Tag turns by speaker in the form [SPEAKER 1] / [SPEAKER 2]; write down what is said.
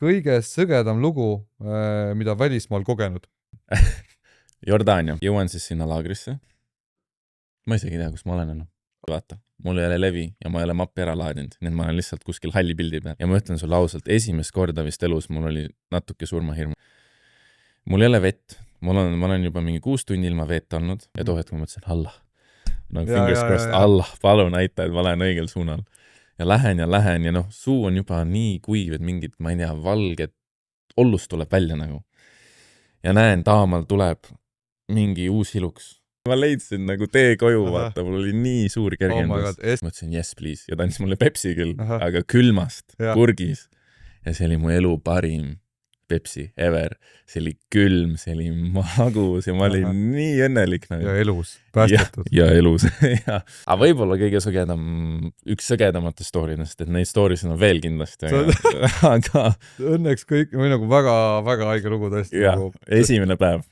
[SPEAKER 1] kõige sõgedam lugu, mida välismaal kogenud?
[SPEAKER 2] Jordaania. Jõuan siis sinna laagrisse. Ma isegi ei tea, kus ma olen enam. Vaata, mul ei ole levi ja ma ei ole mappi ära laadinud, nii et ma olen lihtsalt kuskil halli pildi peal. Ja ma ütlen sulle ausalt, esimest korda vist elus mul oli natuke surmahirm. Mul ei ole vett. Ma olen juba mingi 6 tundi ilma vett olnud ja too hetk ma mõtlesin, Allah. Nagu fingers crossed, Allah, palun näita, et ma lähen õigel suunal. Ja lähen ja noh, suu on juba nii kuiv, et mingid, ma ei tea, valged ollust tuleb välja nagu. Ja näen, taamal tuleb mingi uus iluks. Ma leidsin nagu tee koju, vaata, mul oli nii suur kergendus. Ma mõtlesin, yes, please. Ja ta andis mulle Pepsi küll, aga külmast, purgis. Ja see oli mu elu parim Pepsi ever. See oli külm, see oli magus ja ma olin nii õnnelik. Nagu.
[SPEAKER 1] Ja elus, päästetud.
[SPEAKER 2] Ja elus, ja. Aga võib-olla kõige üks sõgedamate storinast, et neid storisid on veel kindlasti. Aga
[SPEAKER 1] õnneks kõik, või nagu väga, väga haige lugu tõesti.
[SPEAKER 2] Ja, esimene päev.